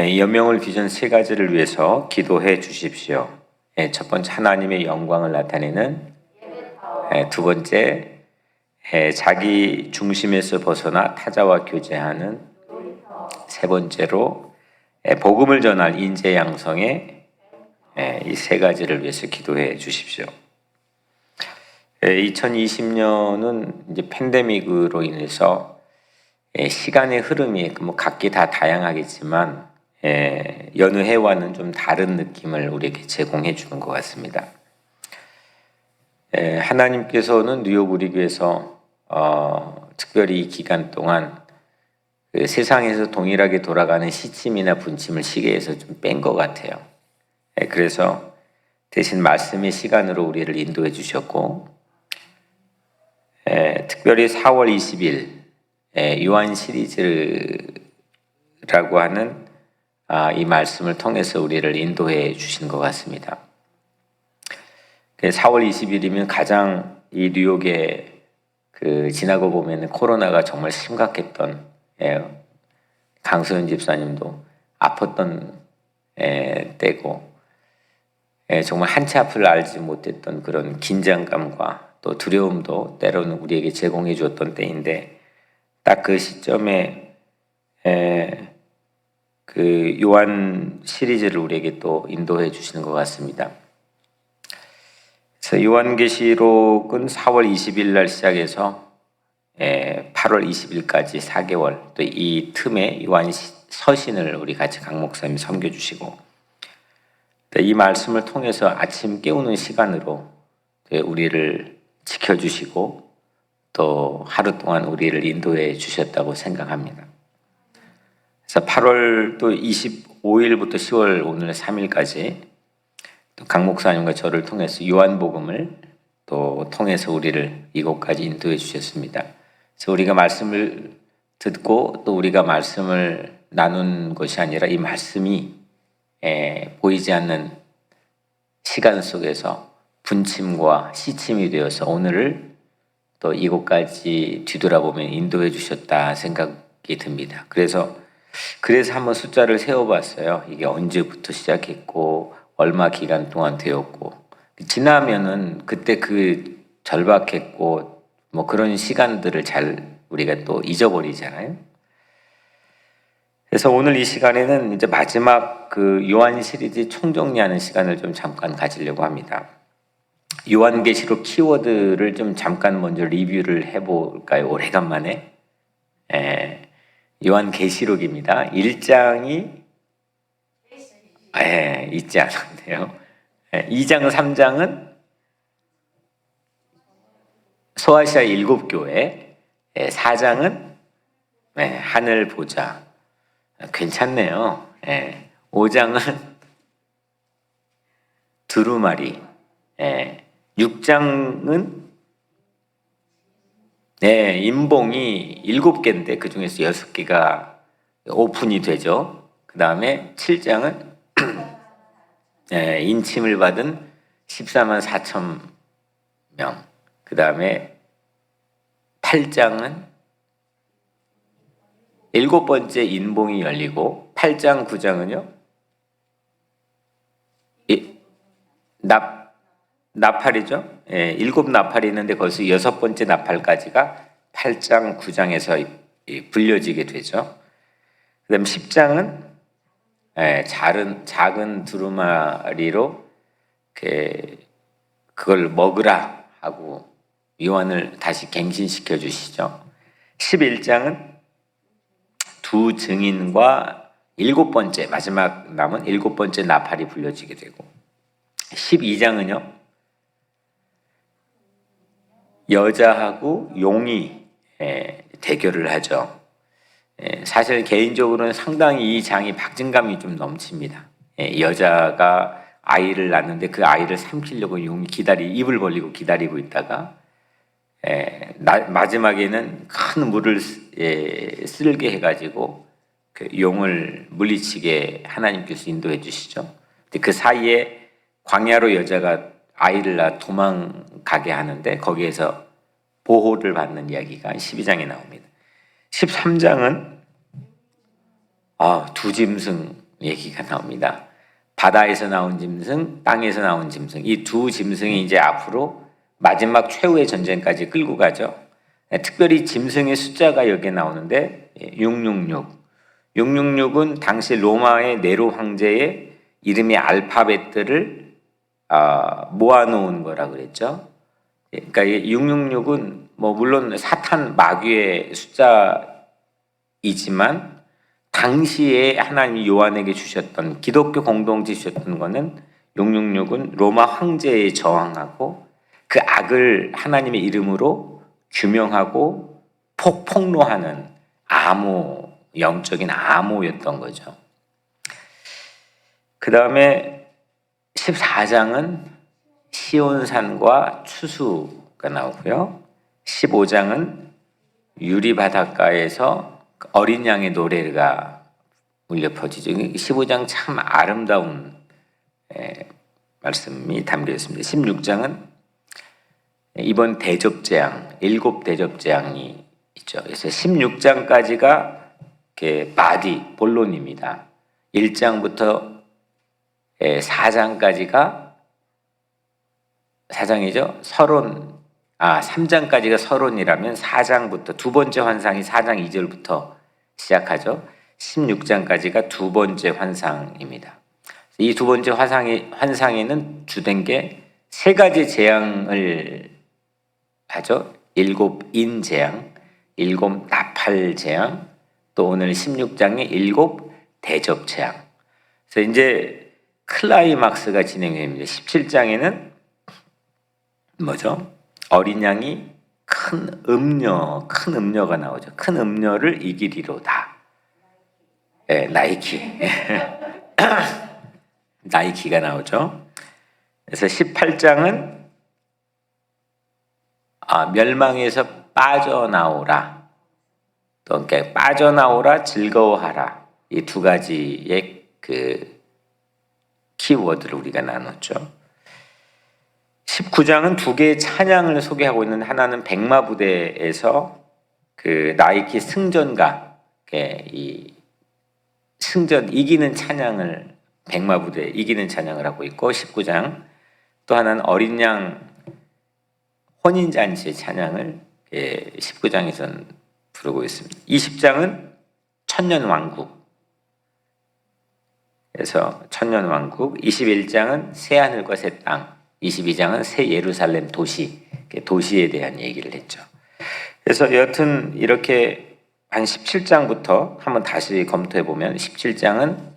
연명을 비전 세 가지를 위해서 기도해 주십시오. 첫 번째, 하나님의 영광을 나타내는. 두 번째, 자기 중심에서 벗어나 타자와 교제하는. 세 번째로, 복음을 전할 인재 양성의. 이 세 가지를 위해서 기도해 주십시오. 2020년은 이제 팬데믹으로 인해서 시간의 흐름이 각기 다 다양하겠지만 여느 해와는 좀 다른 느낌을 우리에게 제공해 주는 것 같습니다. 하나님께서는 뉴욕 우리 교회에서 특별히 이 기간 동안 그 세상에서 동일하게 돌아가는 시침이나 분침을 시계에서 좀 뺀 것 같아요. 그래서 대신 말씀의 시간으로 우리를 인도해 주셨고, 특별히 4월 20일 요한 시리즈라고 하는 이 말씀을 통해서 우리를 인도해 주신 것 같습니다. 4월 20일이면 가장 이 뉴욕에 지나고 보면 코로나가 정말 심각했던, 강소연 집사님도 아팠던 때고, 정말 한치 앞을 알지 못했던 그런 긴장감과 또 두려움도 때로는 우리에게 제공해 주었던 때인데, 딱 그 시점에 그 요한 시리즈를 우리에게 또 인도해 주시는 것 같습니다. 그래서 요한계시록은 4월 20일 날 시작해서 8월 20일까지 4개월, 또 이 틈에 요한 서신을 우리 같이 강 목사님이 섬겨주시고, 이 말씀을 통해서 아침 깨우는 시간으로 우리를 지켜주시고 또 하루 동안 우리를 인도해 주셨다고 생각합니다. 그래서 8월 또 25일부터 10월 오늘 3일까지 또 강 목사님과 저를 통해서 요한복음을 또 통해서 우리를 이곳까지 인도해 주셨습니다. 그래서 우리가 말씀을 듣고 또 우리가 말씀을 나눈 것이 아니라 이 말씀이 보이지 않는 시간 속에서 분침과 시침이 되어서 오늘을 또 이곳까지 뒤돌아보면 인도해 주셨다 생각이 듭니다. 그래서 한번 숫자를 세어봤어요. 이게 언제부터 시작했고 얼마 기간 동안 되었고, 지나면은 그때 그 절박했고 뭐 그런 시간들을 잘 우리가 또 잊어버리잖아요. 그래서 오늘 이 시간에는 이제 마지막 그 요한 시리즈 총정리하는 시간을 좀 잠깐 가지려고 합니다. 요한계시록 키워드를 좀 잠깐 먼저 리뷰를 해볼까요? 오래간만에. 요한계시록입니다. 1장이 있지 않은데요. 2장, 3장은 소아시아 7교회, 4장은 하늘 보좌. 괜찮네요. 5장은 두루마리, 6장은 인봉이 7개인데 그 중에서 6개가 오픈이 되죠. 그 다음에 7장은 인침을 받은 14만 4천 명. 그 다음에 8장은 7번째 인봉이 열리고, 8장, 9장은요? 나팔이죠? 7 나팔이 있는데 거기서 6번째 나팔까지가 8장, 9장에서 불려지게 되죠. 그 다음 10장은 작은 두루마리로 그걸 먹으라 하고 요한을 다시 갱신시켜 주시죠. 11장은 두 증인과 7번째, 마지막 남은 7번째 나팔이 불려지게 되고, 12장은요, 여자하고 용이 대결을 하죠. 사실 개인적으로는 상당히 이 장이 박진감이 좀 넘칩니다. 여자가 아이를 낳는데 그 아이를 삼키려고 용이 입을 벌리고 기다리고 있다가 마지막에는 큰 물을 쓸게 해가지고 그 용을 물리치게 하나님께서 인도해 주시죠. 근데 그 사이에 광야로 여자가 아이를 낳아 도망가게 하는데 거기에서 보호를 받는 이야기가 12장에 나옵니다. 13장은 두 짐승 얘기가 나옵니다. 바다에서 나온 짐승, 땅에서 나온 짐승, 이 두 짐승이 이제 앞으로 마지막 최후의 전쟁까지 끌고 가죠. 특별히 짐승의 숫자가 여기에 나오는데 666. 666은 당시 로마의 네로 황제의 이름의 알파벳들을 모아놓은 거라 그랬죠. 그러니까 666은 뭐 물론 사탄 마귀의 숫자이지만 당시에 하나님 요한에게 주셨던 기독교 공동체 주셨던 거는 666은 로마 황제에 저항하고 그 악을 하나님의 이름으로 규명하고 폭로하는 암호, 영적인 암호였던 거죠. 그 다음에 14장은 시온산과 추수가 나오고요. 15장은 유리바닷가에서 어린 양의 노래가 울려 퍼지죠. 15장 참 아름다운 말씀이 담겨 있습니다. 16장은 이번 대접재앙, 7대접재앙이 있죠. 그래서 16장까지가 바디, 본론입니다. 1장부터 4장까지가 4장이죠. 서론, 3장까지가 서론이라면 4장부터 두 번째 환상이 4장 2절부터 시작하죠. 16장까지가 두 번째 환상입니다. 이 두 번째 환상에는 주된 게 세 가지 재앙을 하죠. 7인 재앙, 7 나팔 재앙, 또 오늘 16장의 7 대접 재앙. 그래서 이제 클라이막스가 진행됩니다. 17장에는 뭐죠? 어린 양이 큰 음료가 나오죠. 큰 음료를 이기리로다. 나이키. 나이키가 나오죠. 그래서 18장은 멸망에서 빠져나오라. 또 그러니까 빠져나오라, 즐거워하라. 이 두 가지의 그 키워드를 우리가 나눴죠. 19장은 두 개의 찬양을 소개하고 있는 하나는 백마부대에서 그 나이키 승전가, 이 승전 이기는 찬양을 백마부대 이기는 찬양을 하고 있고 19장 또 하나는 어린 양 혼인잔치의 찬양을 19장에서는 부르고 있습니다. 20장은 천년왕국 그래서 천년왕국 21장은 새하늘과 새 땅 22장은 새 예루살렘 도시에 대한 얘기를 했죠. 그래서 여튼 이렇게 한 17장부터 한번 다시 검토해 보면 17장은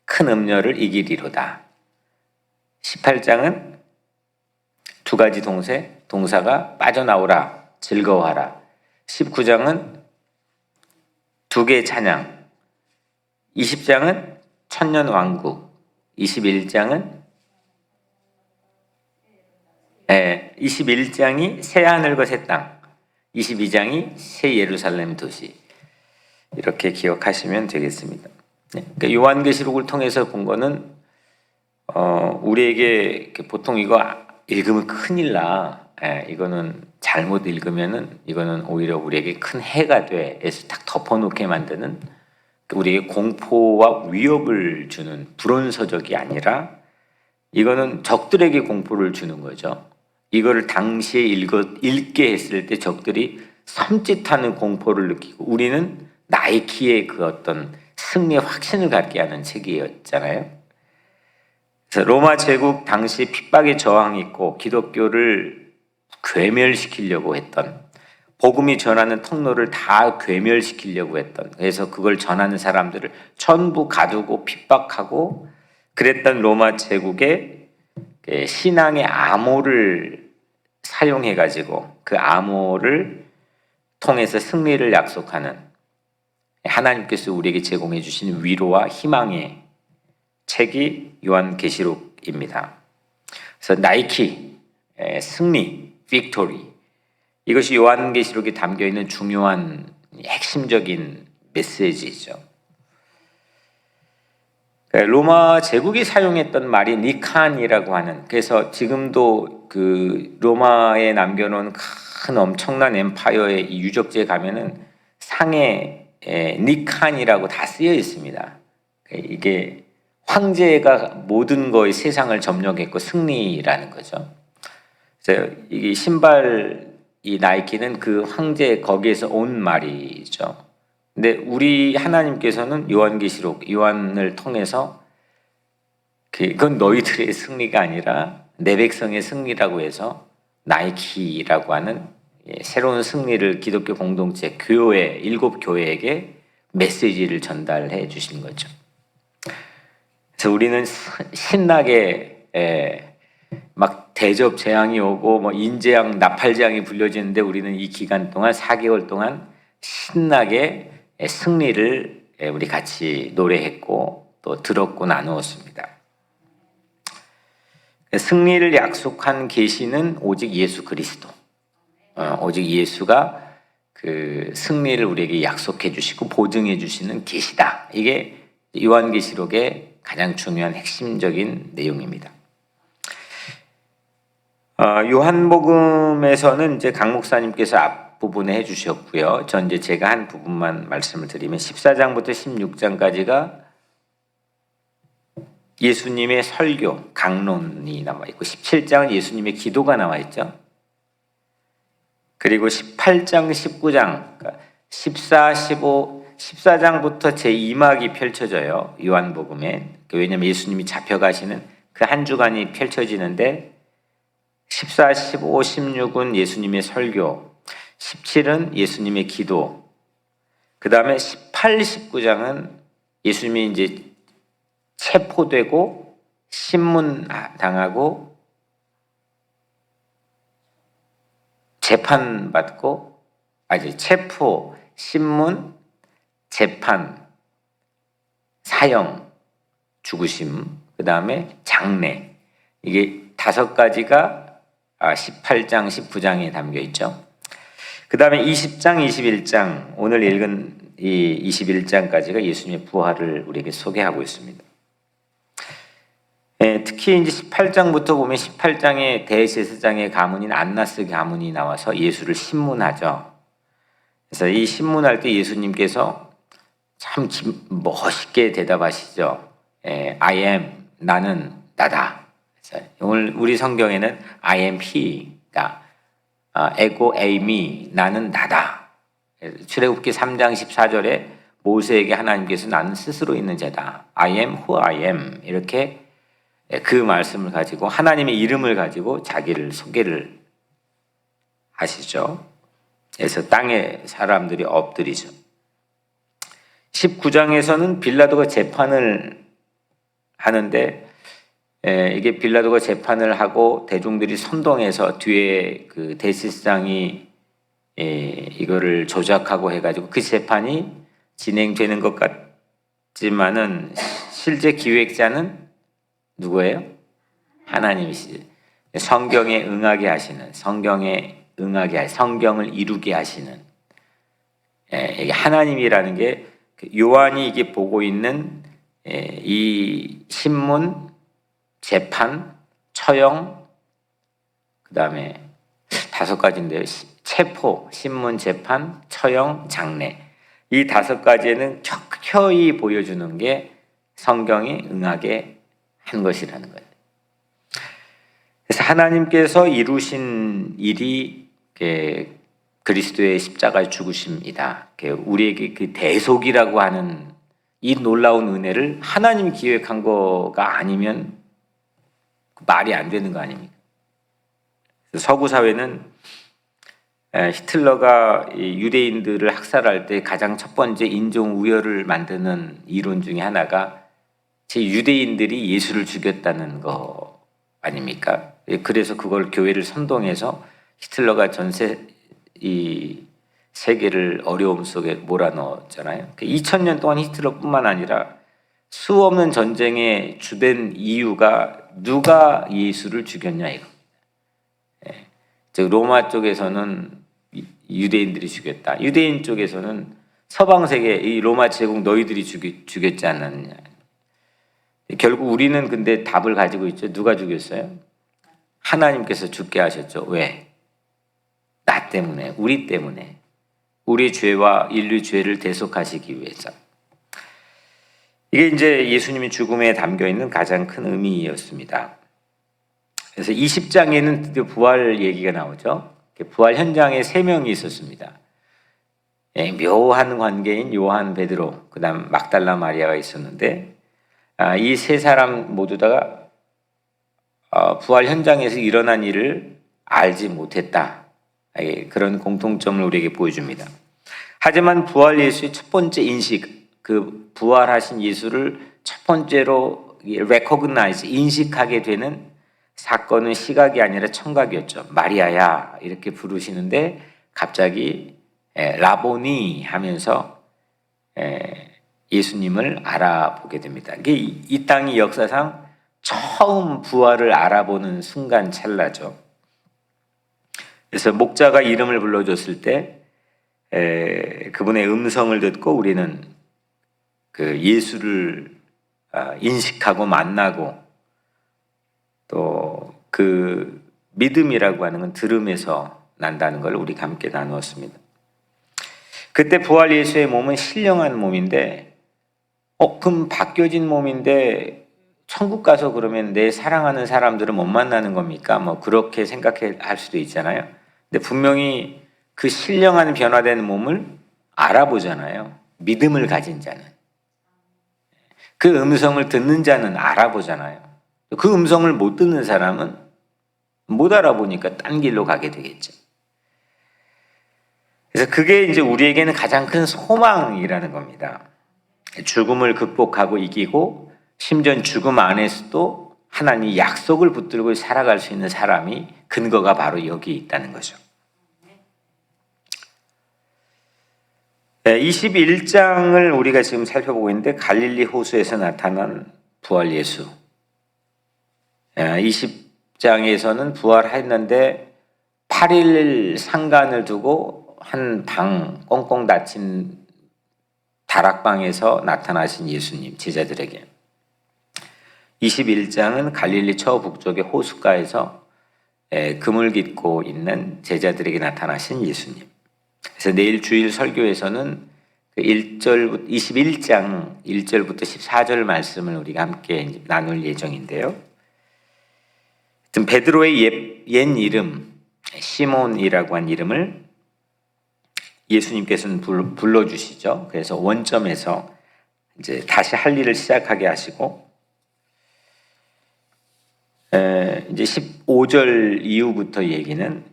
큰 음료를 이기리로다. 18장은 두 가지 동사가 빠져나오라, 즐거워하라. 19장은 두 개의 찬양. 20장은 천년왕국. 21장이 새하늘과 새 땅. 22장이 새 예루살렘 도시. 이렇게 기억하시면 되겠습니다. 그러니까 요한계시록을 통해서 본 거는 우리에게 보통 이거 읽으면 큰일 나. 이거는 잘못 읽으면은 이거는 오히려 우리에게 큰 해가 돼. 해서 딱 덮어놓게 만드는 우리에게 공포와 위협을 주는 불온서적이 아니라 이거는 적들에게 공포를 주는 거죠. 이거를 당시에 읽게 했을 때 적들이 섬찟하는 공포를 느끼고 우리는 나이키의 그 어떤 승리의 확신을 갖게 하는 책이었잖아요. 그래서 로마 제국 당시 핍박에 저항했고 기독교를 괴멸시키려고 했던 복음이 전하는 통로를 다 괴멸시키려고 했던 그래서 그걸 전하는 사람들을 전부 가두고 핍박하고 그랬던 로마 제국의 신앙의 암호를 사용해가지고 그 암호를 통해서 승리를 약속하는 하나님께서 우리에게 제공해 주신 위로와 희망의 책이 요한계시록입니다. 그래서 나이키, 승리, 빅토리 이것이 요한계시록에 담겨있는 중요한 핵심적인 메시지죠. 로마 제국이 사용했던 말이 니칸이라고 하는 그래서 지금도 그 로마에 남겨놓은 큰 엄청난 엠파이어의 이 유적지에 가면은 상에 니칸이라고 다 쓰여 있습니다. 이게 황제가 모든 거의 세상을 점령했고 승리라는 거죠. 그래서 이게 신발 이 나이키는 그 황제 거기에서 온 말이죠. 근데 우리 하나님께서는 요한계시록 요한을 통해서 그건 너희들의 승리가 아니라 내 백성의 승리라고 해서 나이키라고 하는 새로운 승리를 기독교 공동체 교회 일곱 교회에게 메시지를 전달해 주신 거죠. 그래서 우리는 신나게 막 대접 재앙이 오고 뭐 인재앙 나팔재앙이 불려지는데 우리는 이 기간 동안 4개월 동안 신나게 승리를 우리 같이 노래했고 또 들었고 나누었습니다. 승리를 약속한 계시는 오직 예수 그리스도, 오직 예수가 그 승리를 우리에게 약속해 주시고 보증해 주시는 계시다. 이게 요한계시록의 가장 중요한 핵심적인 내용입니다. 요한복음에서는 이제 강 목사님께서 앞부분에 해주셨고요. 전 이제 제가 한 부분만 말씀을 드리면 14장부터 16장까지가 예수님의 설교, 강론이 나와 있고 17장은 예수님의 기도가 나와 있죠. 그리고 18장, 19장, 그러니까 14, 15, 14장부터 제2막이 펼쳐져요. 요한복음에. 왜냐하면 예수님이 잡혀가시는 그 한 주간이 펼쳐지는데 14, 15, 16은 예수님의 설교, 17은 예수님의 기도, 그 다음에 18, 19장은 예수님이 이제 체포되고 신문당하고 재판받고 체포, 신문, 재판, 사형, 죽으심, 그 다음에 장례, 이게 5가지가 18장, 19장에 담겨 있죠. 그 다음에 20장, 21장, 오늘 읽은 이 21장까지가 예수님의 부활을 우리에게 소개하고 있습니다. 특히 이제 18장부터 보면 18장에 대제사장의 가문인 안나스 가문이 나와서 예수를 신문하죠. 그래서 이 신문할 때 예수님께서 참 멋있게 대답하시죠. I am, 나는 나다. 오늘 우리 성경에는 I am he가 에고 에이미, 나는 나다. 출애굽기 3장 14절에 모세에게 하나님께서 나는 스스로 있는 자다. I am who I am. 이렇게 그 말씀을 가지고 하나님의 이름을 가지고 자기를 소개를 하시죠. 그래서 땅에 사람들이 엎드리죠. 19장에서는 빌라도가 재판을 하는데 이게 빌라도가 재판을 하고 대중들이 선동해서 뒤에 그 대제사장이 이거를 조작하고 해가지고 그 재판이 진행되는 것 같지만은 실제 기획자는 누구예요? 하나님이시죠. 성경에 응하게 하시는, 성경을 이루게 하시는 이게 하나님이라는 게 요한이 이게 보고 있는 이 신문, 재판, 처형, 그 다음에 5가지인데요. 체포, 신문, 재판, 처형, 장례. 이 5가지에는 켜켜이 보여주는 게 성경에 응하게 한 것이라는 거예요. 그래서 하나님께서 이루신 일이 그리스도의 십자가의 죽으심이다. 우리에게 그 대속이라고 하는 이 놀라운 은혜를 하나님이 기획한 거가 아니면 말이 안 되는 거 아닙니까? 서구 사회는 히틀러가 유대인들을 학살할 때 가장 첫 번째 인종 우열을 만드는 이론 중에 하나가 유대인들이 예수를 죽였다는 거 아닙니까? 그래서 그걸 교회를 선동해서 히틀러가 전세 이 세계를 어려움 속에 몰아넣었잖아요. 2000년 동안 히틀러뿐만 아니라 수없는 전쟁의 주된 이유가 누가 예수를 죽였냐 이거. 즉 로마 쪽에서는 유대인들이 죽였다. 유대인 쪽에서는 서방 세계 이 로마 제국 너희들이 죽였지 않았느냐. 결국 우리는 근데 답을 가지고 있죠. 누가 죽였어요? 하나님께서 죽게 하셨죠. 왜? 나 때문에, 우리 때문에, 우리 죄와 인류 죄를 대속하시기 위해서. 이게 이제 예수님의 죽음에 담겨 있는 가장 큰 의미였습니다. 그래서 20장에는 드디어 부활 얘기가 나오죠. 부활 현장에 3명이 있었습니다. 묘한 관계인 요한, 베드로, 그다음 막달라 마리아가 있었는데, 이 3사람 모두 다가 부활 현장에서 일어난 일을 알지 못했다. 그런 공통점을 우리에게 보여줍니다. 하지만 부활 예수의 첫 번째 인식, 그 부활하신 예수를 첫 번째로 recognize, 인식하게 되는 사건은 시각이 아니라 청각이었죠. 마리아야 이렇게 부르시는데 갑자기 라보니 하면서 예수님을 알아보게 됩니다. 이게 이 땅이 역사상 처음 부활을 알아보는 순간 찰나죠. 그래서 목자가 이름을 불러줬을 때 그분의 음성을 듣고 우리는 그 예수를 인식하고 만나고, 또 그 믿음이라고 하는 건 들음에서 난다는 걸 우리가 함께 나누었습니다. 그때 부활 예수의 몸은 신령한 몸인데, 그럼 바뀌어진 몸인데 천국 가서 그러면 내 사랑하는 사람들은 못 만나는 겁니까? 뭐 그렇게 생각할 수도 있잖아요. 근데 분명히 그 신령한 변화된 몸을 알아보잖아요. 믿음을 가진 자는. 그 음성을 듣는 자는 알아보잖아요. 그 음성을 못 듣는 사람은 못 알아보니까 딴 길로 가게 되겠죠. 그래서 그게 이제 우리에게는 가장 큰 소망이라는 겁니다. 죽음을 극복하고 이기고, 심지어 죽음 안에서도 하나님이 약속을 붙들고 살아갈 수 있는 사람이 근거가 바로 여기 있다는 거죠. 21장을 우리가 지금 살펴보고 있는데, 갈릴리 호수에서 나타난 부활 예수. 20장에서는 부활했는데 8일 상간을 두고 한 방 꽁꽁 닫힌 다락방에서 나타나신 예수님 제자들에게, 21장은 갈릴리 저북쪽의 호숫가에서 그물 깃고 있는 제자들에게 나타나신 예수님. 그래서 내일 주일 설교에서는 그 21장 1절부터 14절 말씀을 우리가 함께 나눌 예정인데요. 베드로의 옛 이름 시몬이라고 한 이름을 예수님께서는 불러주시죠. 그래서 원점에서 이제 다시 할 일을 시작하게 하시고, 이제 15절 이후부터 얘기는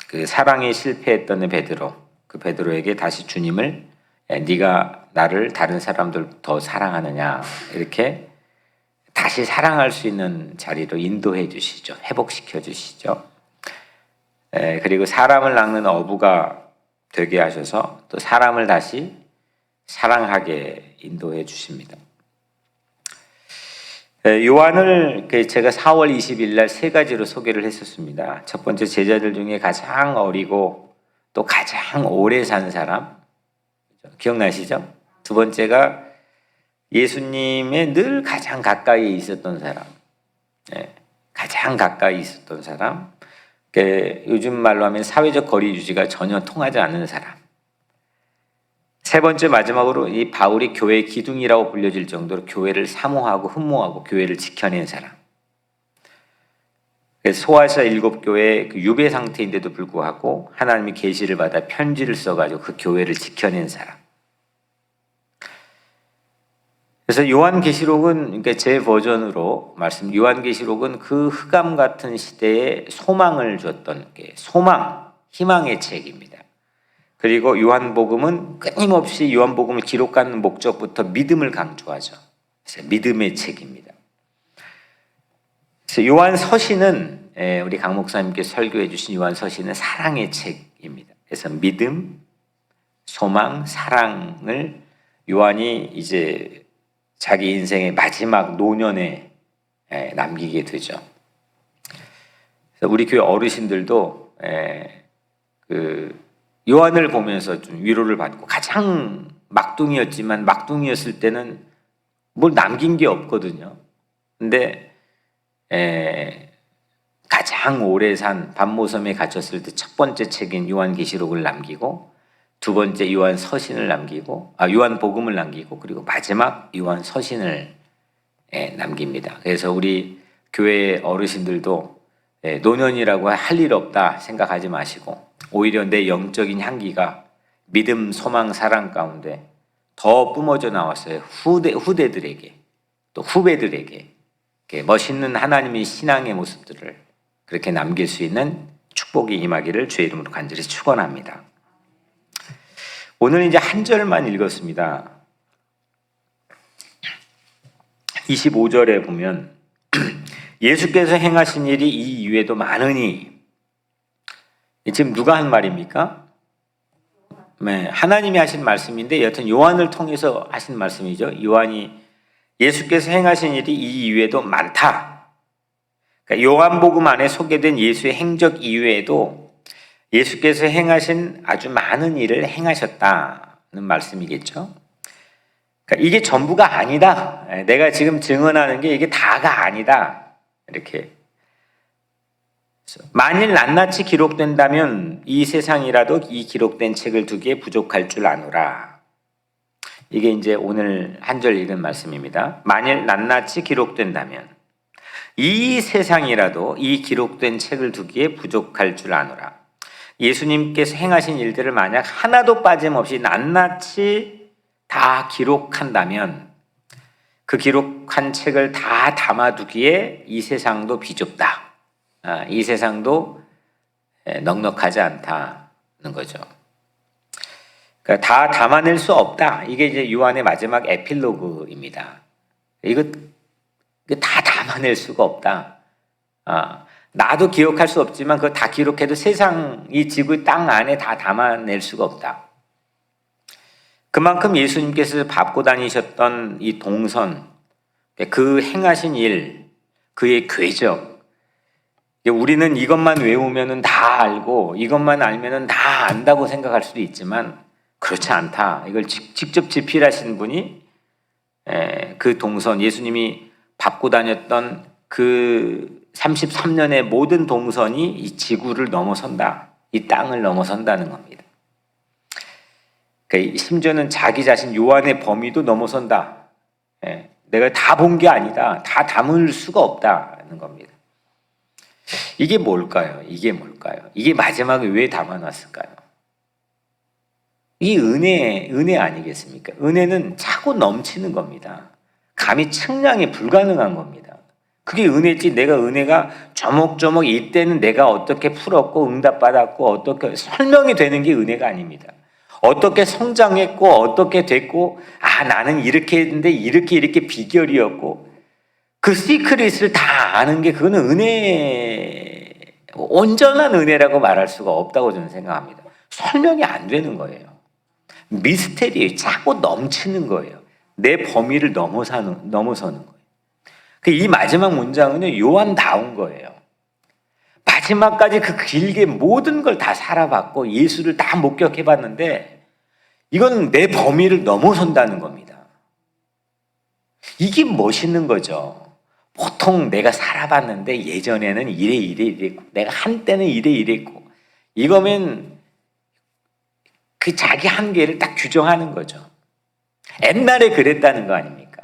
그 사랑에 실패했던 베드로, 그 베드로에게 다시 주님을 네가 나를 다른 사람들 더 사랑하느냐 이렇게 다시 사랑할 수 있는 자리로 인도해 주시죠. 회복시켜 주시죠. 그리고 사람을 낚는 어부가 되게 하셔서 또 사람을 다시 사랑하게 인도해 주십니다. 요한을 제가 4월 20일 날 3가지로 소개를 했었습니다. 첫 번째, 제자들 중에 가장 어리고 또 가장 오래 산 사람, 기억나시죠? 두 번째가 예수님의 늘 가장 가까이 있었던 사람, 가장 가까이 있었던 사람, 요즘 말로 하면 사회적 거리 유지가 전혀 통하지 않는 사람. 세 번째, 마지막으로 이 바울이 교회의 기둥이라고 불려질 정도로 교회를 사모하고 흠모하고 교회를 지켜낸 사람. 소아시아 7교회 그 유배 상태인데도 불구하고 하나님이 계시를 받아 편지를 써가지고 그 교회를 지켜낸 사람. 그래서 요한계시록은, 그러니까 제 버전으로 요한계시록은 그 흑암 같은 시대에 소망을 줬던 소망, 희망의 책입니다. 그리고 요한복음은 끊임없이 요한복음을 기록하는 목적부터 믿음을 강조하죠. 그래서 믿음의 책입니다. 그래서 요한서신은 우리 강 목사님께 설교해 주신 요한서신은 사랑의 책입니다. 그래서 믿음, 소망, 사랑을 요한이 이제 자기 인생의 마지막 노년에 남기게 되죠. 그래서 우리 교회 어르신들도 그 요한을 보면서 좀 위로를 받고, 가장 막둥이였지만 막둥이였을 때는 뭘 남긴 게 없거든요. 근데 가장 오래 산 밤모섬에 갇혔을 때 첫 번째 책인 요한계시록을 남기고, 두 번째 요한 서신을 남기고, 요한 복음을 남기고, 그리고 마지막 요한 서신을 남깁니다. 그래서 우리 교회 어르신들도 노년이라고 할 일 없다 생각하지 마시고, 오히려 내 영적인 향기가 믿음, 소망, 사랑 가운데 더 뿜어져 나왔어요. 후대들에게, 또 후배들에게 멋있는 하나님의 신앙의 모습들을 그렇게 남길 수 있는 축복이 임하기를 주의 이름으로 간절히 축원합니다. 오늘 이제 한 절만 읽었습니다. 25절에 보면 예수께서 행하신 일이 이 이외에도 많으니, 지금 누가 한 말입니까? 네, 하나님이 하신 말씀인데 여튼 요한을 통해서 하신 말씀이죠. 요한이 예수께서 행하신 일이 이 이외에도 많다. 그러니까 요한복음 안에 소개된 예수의 행적 이외에도 예수께서 행하신 아주 많은 일을 행하셨다는 말씀이겠죠. 그러니까 이게 전부가 아니다. 내가 지금 증언하는 게 이게 다가 아니다. 이렇게. 만일 낱낱이 기록된다면 이 세상이라도 이 기록된 책을 두기에 부족할 줄 아노라. 이게 이제 오늘 한 절 읽은 말씀입니다. 만일 낱낱이 기록된다면 이 세상이라도 이 기록된 책을 두기에 부족할 줄 아노라. 예수님께서 행하신 일들을 만약 하나도 빠짐없이 낱낱이 다 기록한다면 그 기록한 책을 다 담아두기에 이 세상도 비좁다. 이 세상도 넉넉하지 않다는 거죠. 그러니까 다 담아낼 수 없다. 이게 이제 요한의 마지막 에필로그입니다. 이거 다 담아낼 수가 없다. 나도 기억할 수 없지만 그거 다 기록해도 세상 이 지구 땅 안에 다 담아낼 수가 없다. 그만큼 예수님께서 밟고 다니셨던 이 동선, 그 행하신 일, 그의 궤적, 우리는 이것만 외우면은 다 알고 이것만 알면은 다 안다고 생각할 수도 있지만 그렇지 않다. 이걸 직접 집필하신 분이 그 동선, 예수님이 밟고 다녔던 그 33년의 모든 동선이 이 지구를 넘어선다. 이 땅을 넘어선다는 겁니다. 그러니까 심지어는 자기 자신 요한의 범위도 넘어선다. 내가 다 본 게 아니다. 다 담을 수가 없다는 겁니다. 이게 뭘까요? 이게 뭘까요? 이게 마지막에 왜 담아놨을까요? 이 은혜 아니겠습니까? 은혜는 차고 넘치는 겁니다. 감히 측량이 불가능한 겁니다. 그게 은혜지. 내가 은혜가 조목조목 이때는 내가 어떻게 풀었고 응답받았고 어떻게 설명이 되는 게 은혜가 아닙니다. 어떻게 성장했고 어떻게 됐고 나는 이렇게 했는데 이렇게 비결이었고 그 시크릿을 다 아는 게 그거는 은혜, 온전한 은혜라고 말할 수가 없다고 저는 생각합니다. 설명이 안 되는 거예요. 미스테리예요. 차고 넘치는 거예요. 내 범위를 넘어서는 거예요. 이 마지막 문장은 요한다운 거예요. 마지막까지 그 길게 모든 걸 다 살아봤고 예수를 다 목격해봤는데 이건 내 범위를 넘어선다는 겁니다. 이게 멋있는 거죠. 보통 내가 살아봤는데 예전에는 이랬고 내가 한때는 이랬고 이거면 그 자기 한계를 딱 규정하는 거죠. 옛날에 그랬다는 거 아닙니까?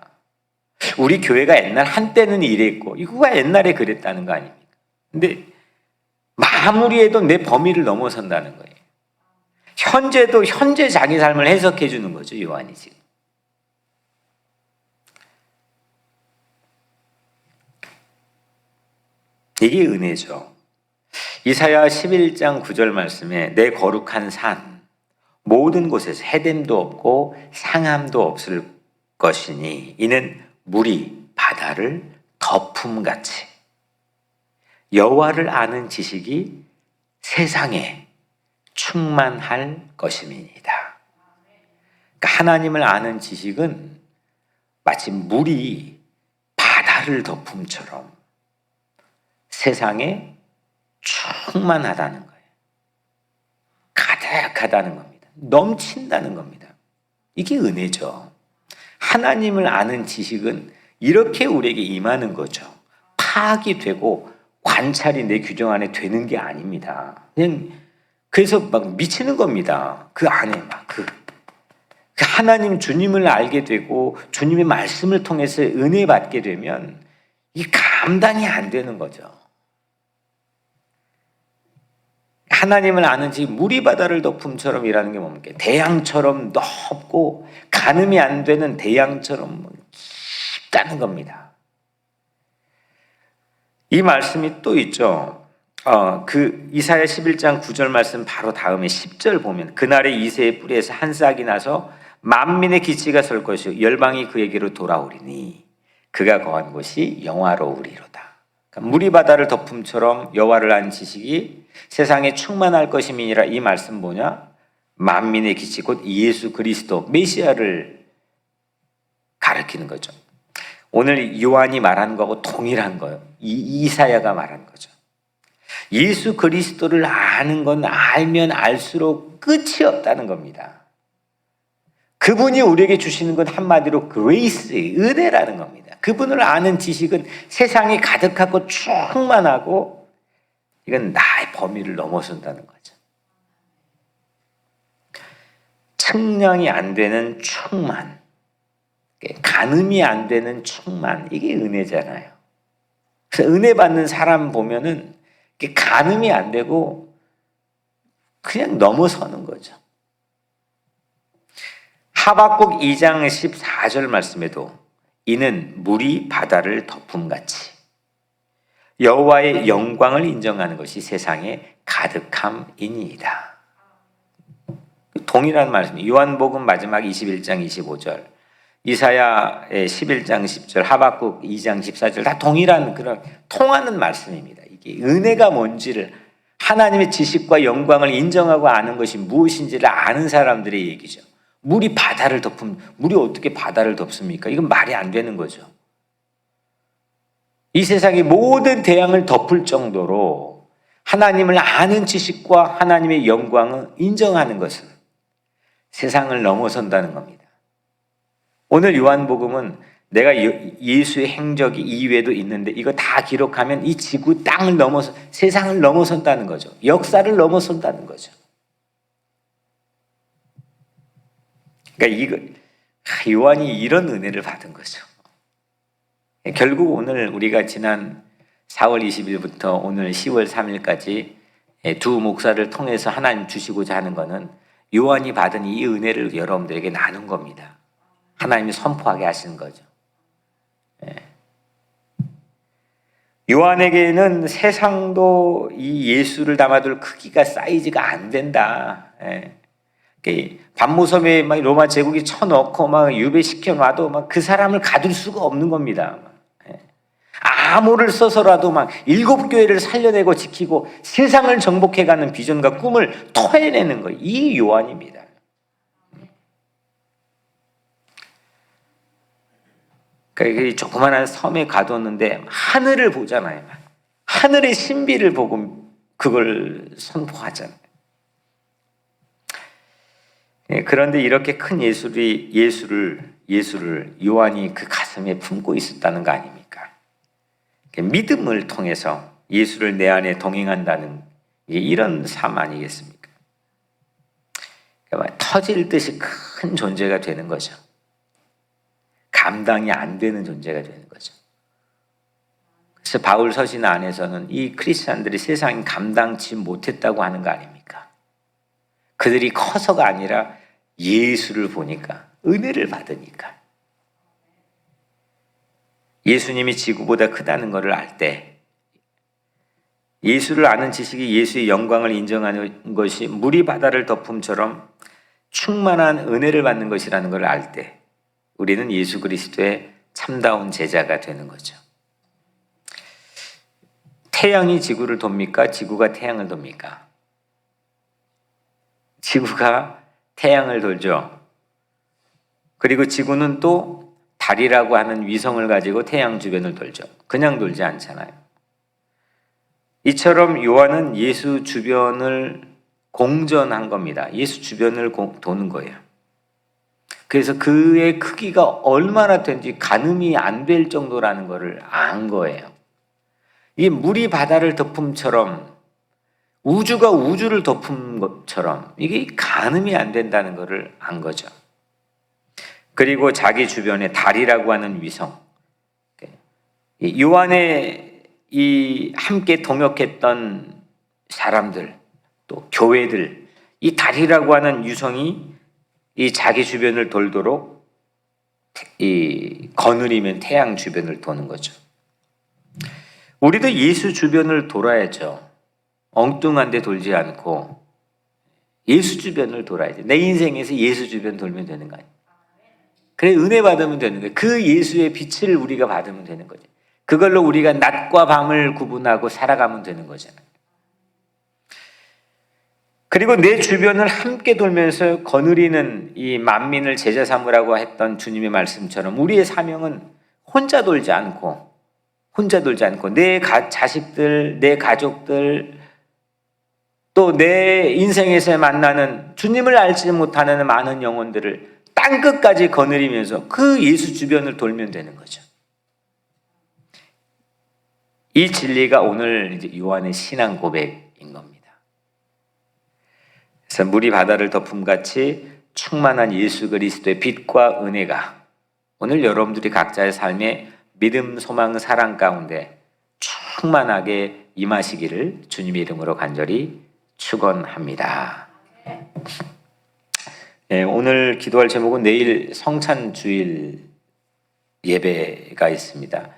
우리 교회가 옛날 한때는 이랬고 이거가 옛날에 그랬다는 거 아닙니까? 근데 마무리해도 내 범위를 넘어선다는 거예요. 현재도 현재 자기 삶을 해석해 주는 거죠. 요한이 지금. 이게 은혜죠. 이사야 11장 9절 말씀에 내 거룩한 산 모든 곳에서 해됨도 없고 상함도 없을 것이니 이는 물이 바다를 덮음같이 여호와를 아는 지식이 세상에 충만할 것임이니이다. 그러니까 하나님을 아는 지식은 마치 물이 바다를 덮음처럼 세상에 충만하다는 거예요. 가득하다는 겁니다. 넘친다는 겁니다. 이게 은혜죠. 하나님을 아는 지식은 이렇게 우리에게 임하는 거죠. 파악이 되고 관찰이 내 규정 안에 되는 게 아닙니다. 그냥 그래서 막 미치는 겁니다. 그 안에 그 하나님 주님을 알게 되고 주님의 말씀을 통해서 은혜 받게 되면 이 감당이 안 되는 거죠. 하나님을 아는 지 물이 바다를 덮음처럼 이라는 게 뭡니까? 대양처럼 넓고 가늠이 안 되는 대양처럼 깊다는 겁니다. 이 말씀이 또 있죠. 그 이사야 11장 9절 말씀 바로 다음에 10절 보면 그날에 이새의 뿌리에서 한 싹이 나서 만민의 기치가 설 것이요 열방이 그에게로 돌아오리니 그가 거한 곳이 영화로우리로다. 그러니까 물이 바다를 덮음처럼 여호와를 아는 지식이 세상에 충만할 것임이니라. 이 말씀 뭐냐? 만민의 기치 곧 예수 그리스도 메시아를 가리키는 거죠. 오늘 요한이 말하는 거하고 동일한 거예요. 이사야가 말한 거죠. 예수 그리스도를 아는 건 알면 알수록 끝이 없다는 겁니다. 그분이 우리에게 주시는 건 한마디로 그레이스, 은혜라는 겁니다. 그분을 아는 지식은 세상이 가득하고 충만하고 이건 나의 범위를 넘어선다는 거죠. 측량이 안 되는 충만, 가늠이 안 되는 충만, 이게 은혜잖아요. 그래서 은혜 받는 사람 보면은 가늠이 안 되고 그냥 넘어서는 거죠. 하박국 2장 14절 말씀에도 이는 물이 바다를 덮음같이 여호와의 영광을 인정하는 것이 세상에 가득함이니이다. 동일한 말씀이에요. 요한복음 마지막 21장 25절, 이사야의 11장 10절, 하박국 2장 14절 다 동일한 그런 통하는 말씀입니다. 이게 은혜가 뭔지를, 하나님의 지식과 영광을 인정하고 아는 것이 무엇인지를 아는 사람들의 얘기죠. 물이 바다를 물이 어떻게 바다를 덮습니까? 이건 말이 안 되는 거죠. 이 세상의 모든 대양을 덮을 정도로 하나님을 아는 지식과 하나님의 영광을 인정하는 것은 세상을 넘어선다는 겁니다. 오늘 요한복음은 내가 예수의 행적이 이외에도 있는데 이거 다 기록하면 이 지구 땅을 넘어서 세상을 넘어선다는 거죠. 역사를 넘어선다는 거죠. 그러니까 요한이 이런 은혜를 받은 거죠. 결국 오늘 우리가 지난 4월 20일부터 오늘 10월 3일까지 두 목사를 통해서 하나님 주시고자 하는 것은 요한이 받은 이 은혜를 여러분들에게 나눈 겁니다. 하나님이 선포하게 하시는 거죠. 요한에게는 세상도 이 예수를 담아둘 크기가 사이즈가 안 된다. 반모섬에 막 로마 제국이 쳐넣고 막 유배시켜 놔도 막 그 사람을 가둘 수가 없는 겁니다. 암호를 써서라도 막 7교회를 살려내고 지키고 세상을 정복해가는 비전과 꿈을 토해내는 거예요. 이 요한입니다. 그러니까 조그마한 섬에 가뒀는데 하늘을 보잖아요. 하늘의 신비를 보고 그걸 선포하잖아요. 그런데 이렇게 큰 예수를 요한이 그 가슴에 품고 있었다는 거 아닙니까? 믿음을 통해서 예수를 내 안에 동행한다는 이런 삶 아니겠습니까? 그러니까 터질 듯이 큰 존재가 되는 거죠. 감당이 안 되는 존재가 되는 거죠. 그래서 바울 서신 안에서는 이 크리스찬들이 세상이 감당치 못했다고 하는 거 아닙니까? 그들이 커서가 아니라 예수를 보니까, 은혜를 받으니까. 예수님이 지구보다 크다는 것을 알 때, 예수를 아는 지식이 예수의 영광을 인정하는 것이 물이 바다를 덮음처럼 충만한 은혜를 받는 것이라는 것을 알 때 우리는 예수 그리스도의 참다운 제자가 되는 거죠. 태양이 지구를 돕니까? 지구가 태양을 돕니까? 지구가 태양을 돌죠. 그리고 지구는 또 달이라고 하는 위성을 가지고 태양 주변을 돌죠. 그냥 돌지 않잖아요. 이처럼 요한은 예수 주변을 공전한 겁니다. 예수 주변을 도는 거예요. 그래서 그의 크기가 얼마나 된지 가늠이 안 될 정도라는 것을 안 거예요. 이 물이 바다를 덮음처럼 우주가 우주를 덮은 것처럼 이게 가늠이 안 된다는 것을 안 거죠. 그리고 자기 주변에 달이라고 하는 위성, 요한의 이 함께 동역했던 사람들, 또 교회들, 이 달이라고 하는 유성이 이 자기 주변을 돌도록 이 거느리면 태양 주변을 도는 거죠. 우리도 예수 주변을 돌아야죠. 엉뚱한 데 돌지 않고 예수 주변을 돌아야지. 내 인생에서 예수 주변 돌면 되는 거 아니에요. 그래 은혜 받으면 되는 거예요. 그 예수의 빛을 우리가 받으면 되는 거죠. 그걸로 우리가 낮과 밤을 구분하고 살아가면 되는 거잖아요. 그리고 내 주변을 함께 돌면서 거느리는 이 만민을 제자 삼으라고 했던 주님의 말씀처럼 우리의 사명은 혼자 돌지 않고 내 자식들, 내 가족들, 또 내 인생에서 만나는 주님을 알지 못하는 많은 영혼들을 땅끝까지 거느리면서 그 예수 주변을 돌면 되는 거죠. 이 진리가 오늘 이제 요한의 신앙 고백인 겁니다. 그래서 물이 바다를 덮음같이 충만한 예수 그리스도의 빛과 은혜가 오늘 여러분들이 각자의 삶에 믿음, 소망, 사랑 가운데 충만하게 임하시기를 주님의 이름으로 간절히 축원합니다. 네, 오늘 기도할 제목은 내일 성찬주일 예배가 있습니다.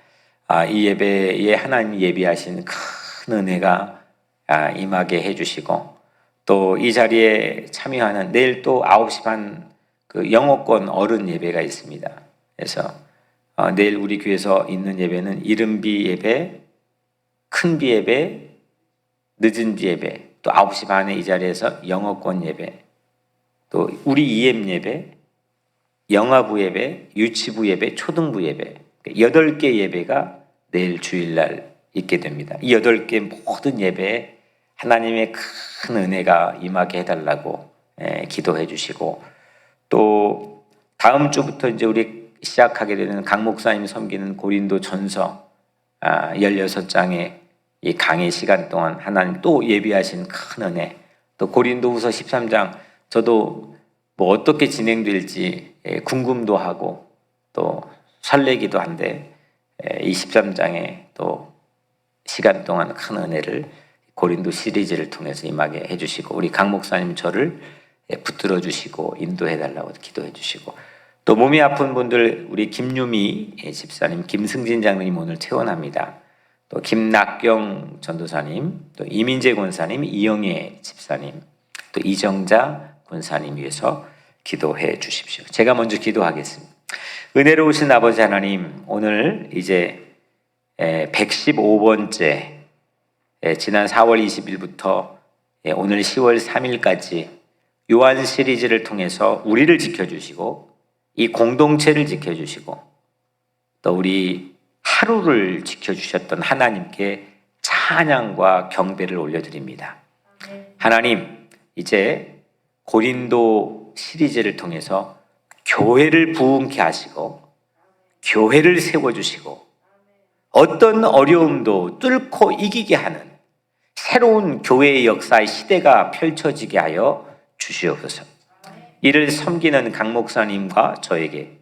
이 예배에 하나님 예비하신 큰 은혜가 임하게 해주시고 또 이 자리에 참여하는 내일 또 9시 반 그 영어권 어른 예배가 있습니다. 그래서 내일 우리 교회에서 있는 예배는 이른비 예배, 큰비 예배, 늦은비 예배, 또 9시 반에 이 자리에서 영어권 예배, 또 우리 EM 예배, 영아부 예배, 유치부 예배, 초등부 예배 8개 예배가 내일 주일날 있게 됩니다. 이 8개 모든 예배에 하나님의 큰 은혜가 임하게 해달라고 기도해 주시고 또 다음 주부터 이제 우리 시작하게 되는 강 목사님이 섬기는 고린도 전서 16장의 이 강의 시간 동안 하나님 또 예비하신 큰 은혜, 또 고린도후서 13장 저도 뭐 어떻게 진행될지 궁금도 하고 또 설레기도 한데 이 13장에 또 시간 동안 큰 은혜를 고린도 시리즈를 통해서 임하게 해주시고 우리 강 목사님 저를 붙들어 주시고 인도해 달라고 기도해 주시고 또 몸이 아픈 분들 우리 김유미 집사님, 김승진 장로님 오늘 퇴원합니다. 또 김낙경 전도사님, 또 이민재 권사님, 이영애 집사님, 또 이정자 권사님 위해서 기도해 주십시오. 제가 먼저 기도하겠습니다. 은혜로우신 아버지 하나님, 오늘 이제 115번째 지난 4월 20일부터 오늘 10월 3일까지 요한 시리즈를 통해서 우리를 지켜주시고 이 공동체를 지켜주시고 또 우리 하루를 지켜주셨던 하나님께 찬양과 경배를 올려드립니다. 하나님, 이제 고린도 시리즈를 통해서 교회를 부흥케 하시고 교회를 세워주시고 어떤 어려움도 뚫고 이기게 하는 새로운 교회의 역사의 시대가 펼쳐지게 하여 주시옵소서. 이를 섬기는 강 목사님과 저에게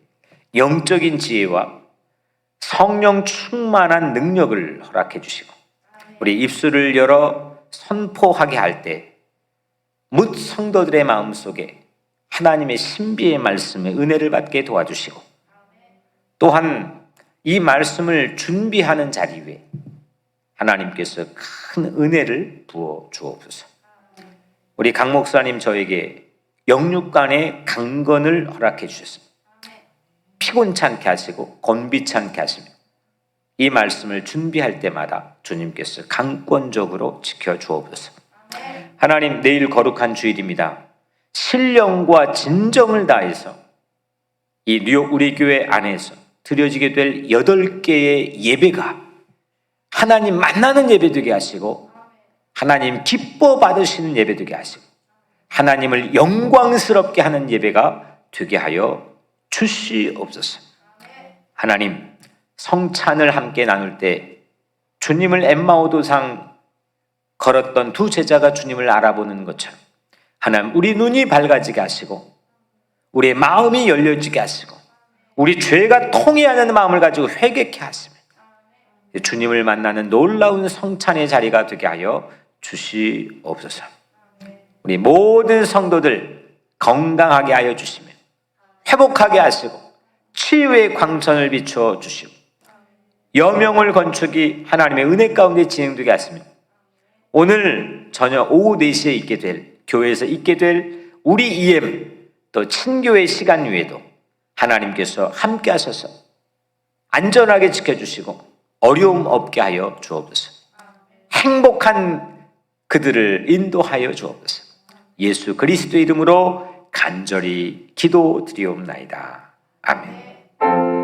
영적인 지혜와 성령 충만한 능력을 허락해 주시고 우리 입술을 열어 선포하게 할 때 뭇 성도들의 마음속에 하나님의 신비의 말씀의 은혜를 받게 도와주시고 또한 이 말씀을 준비하는 자리 위에 하나님께서 큰 은혜를 부어 주옵소서. 우리 강 목사님 저에게 영육간의 강건을 허락해 주셨습니다. 피곤치 않게 하시고 곤비치 않게 하시며 이 말씀을 준비할 때마다 주님께서 강권적으로 지켜주옵소서. 하나님, 내일 거룩한 주일입니다. 신령과 진정을 다해서 이 뉴욕 우리 교회 안에서 드려지게 될 8개의 예배가 하나님 만나는 예배 되게 하시고 하나님 기뻐 받으시는 예배 되게 하시고 하나님을 영광스럽게 하는 예배가 되게 하여 주시옵소서. 하나님, 성찬을 함께 나눌 때 주님을 엠마오 도상 걸었던 두 제자가 주님을 알아보는 것처럼 하나님, 우리 눈이 밝아지게 하시고 우리의 마음이 열려지게 하시고 우리 죄가 통회하는 마음을 가지고 회개케 하시며 주님을 만나는 놀라운 성찬의 자리가 되게 하여 주시옵소서. 우리 모든 성도들 건강하게 하여 주시며 회복하게 하시고 치유의 광선을 비추어 주시고 여명을 건축이 하나님의 은혜 가운데 진행되게 하시며 오늘 저녁 오후 4시에 있게 될 교회에서 있게 될 우리 EM 또 친교회 시간 외에도 하나님께서 함께 하셔서 안전하게 지켜주시고 어려움 없게 하여 주옵소서. 행복한 그들을 인도하여 주옵소서. 예수 그리스도의 이름으로 간절히 기도드리옵나이다. 아멘.